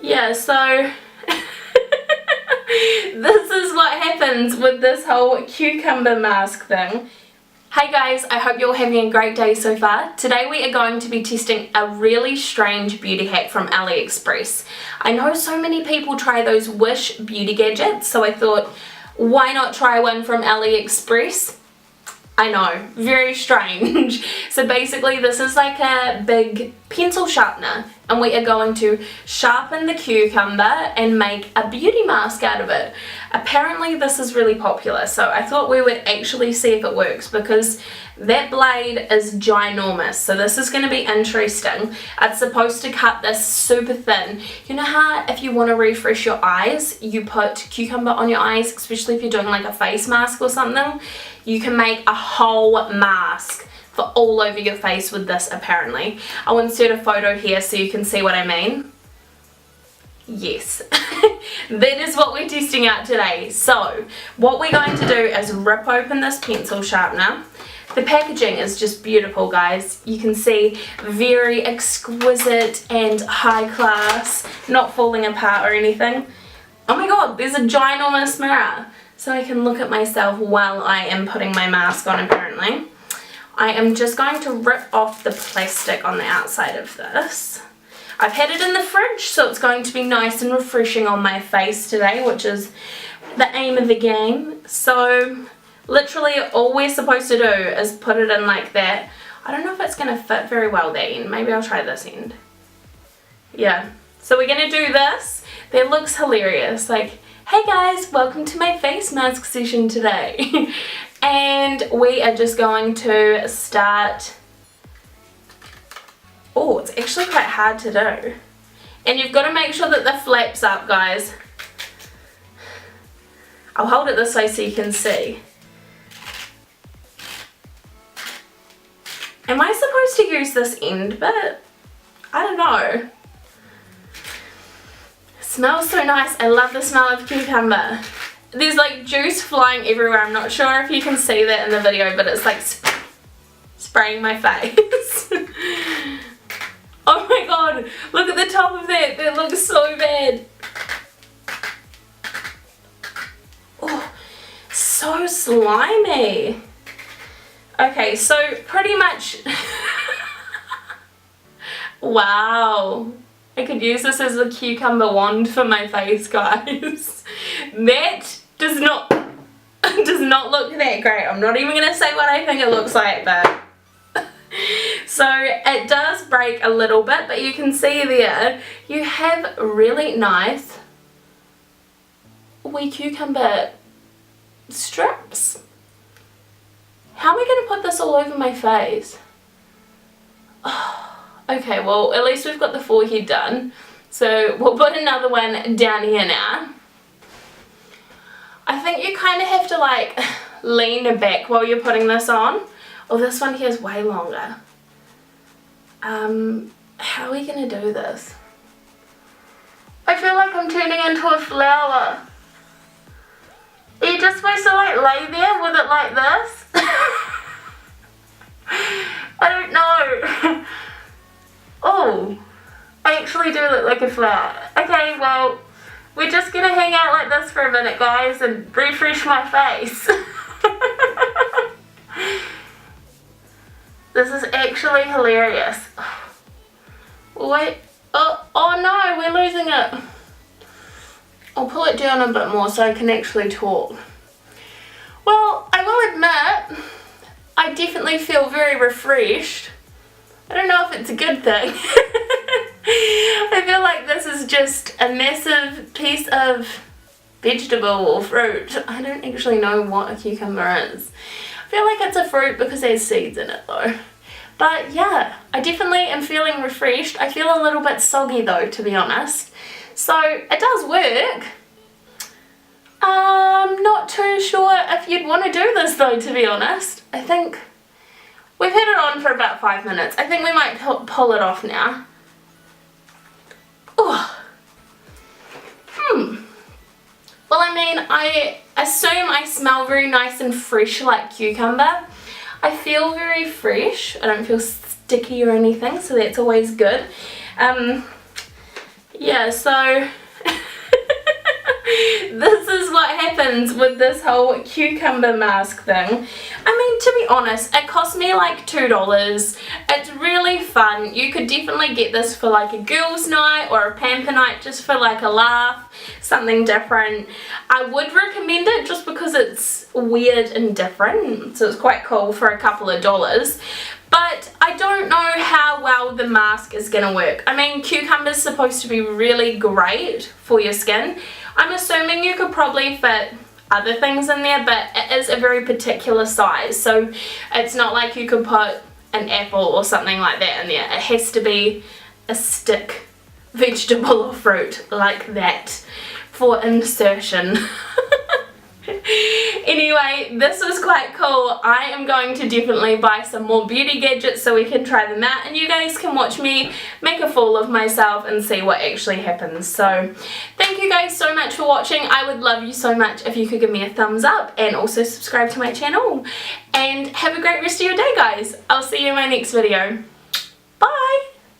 Yeah, so this is what happens with this whole cucumber mask thing. Hey guys, I hope you're having a great day so far. Today we are going to be testing a really strange beauty hack from Aliexpress. I know so many people try those Wish beauty gadgets, so I thought, why not try one from Aliexpress? I know, very strange. So basically this is like a big pencil sharpener and we are going to sharpen the cucumber and make a beauty mask out of it. Apparently this is really popular, so I thought we would actually see if it works because that blade is ginormous, so this is going to be interesting. It's supposed to cut this super thin. You know how if you want to refresh your eyes, you put cucumber on your eyes, especially if you're doing like a face mask or something? You can make a whole mask for all over your face with this apparently. I'll insert a photo here so you can see what I mean. Yes, that is what we're testing out today. So what we're going to do is rip open this pencil sharpener. The packaging is just beautiful, guys. You can see very exquisite and high class, not falling apart or anything. Oh my god, there's a ginormous mirror so I can look at myself while I am putting my mask on apparently. I am just going to rip off the plastic on the outside of this. I've had it in the fridge, so it's going to be nice and refreshing on my face today, which is the aim of the game. So literally all we're supposed to do is put it in like that. I don't know if it's going to fit very well that end. Maybe I'll try this end. Yeah. So we're going to do this. That looks hilarious. Like, hey guys, welcome to my face mask session today. And we are just going to start. Oh, it's actually quite hard to do. And you've got to make sure that the flap's up, guys. I'll hold it this way so you can see. Am I supposed to use this end bit? I don't know. It smells so nice. I love the smell of cucumber. There's like juice flying everywhere. I'm not sure if you can see that in the video, but it's like spraying my face. Oh my god, look at the top of that. That looks so bad. Oh, so slimy. Okay, so pretty much wow, I could use this as a cucumber wand for my face, guys. That does not look that great. I'm not even gonna say what I think it looks like, but so it does break a little bit, but you can see there you have really nice wee cucumber strips. How am I going to put this all over my face? Oh, okay, well at least we've got the forehead done. So we'll put another one down here now. I think you kind of have to like lean back while you're putting this on. Oh, this one here is way longer. How are we going to do this? I feel like I'm turning into a flower. Are you just supposed to like lay there with it like this? I don't know. Oh, I actually do look like a flower. Okay, well, we're just going to hang out like this for a minute, guys, and refresh my face. This is actually hilarious. Wait, oh no, we're losing it. I'll pull it down a bit more so I can actually talk. Well, I will admit, I definitely feel very refreshed. I don't know if it's a good thing. I feel like this is just a massive piece of vegetable or fruit. I don't actually know what a cucumber is. I feel like it's a fruit because there's seeds in it though. But yeah, I definitely am feeling refreshed. I feel a little bit soggy though, to be honest. So it does work. I'm not too sure if you'd want to do this though, to be honest. I think we've had it on for about 5 minutes. I think we might pull it off now. Oh. Well, I mean, I assume I smell very nice and fresh like cucumber. I feel very fresh. I don't feel sticky or anything, so that's always good. yeah, so this is what happens with this whole cucumber mask thing. I mean, to be honest, it cost me like $2. It's really fun. You could definitely get this for like a girls' night or a pamper night, just for like a laugh, something different. I would recommend it just because it's weird and different, so it's quite cool for a couple of dollars. But I don't know how well the mask is going to work. I mean, cucumber's supposed to be really great for your skin. I'm assuming you could probably fit other things in there, but it is a very particular size. So it's not like you could put an apple or something like that in there. It has to be a stick vegetable or fruit like that for insertion. Anyway, this was quite cool. I am going to definitely buy some more beauty gadgets so we can try them out and you guys can watch me make a fool of myself and see what actually happens. So thank you guys so much for watching. I would love you so much if you could give me a thumbs up and also subscribe to my channel. And have a great rest of your day, guys. I'll see you in my next video.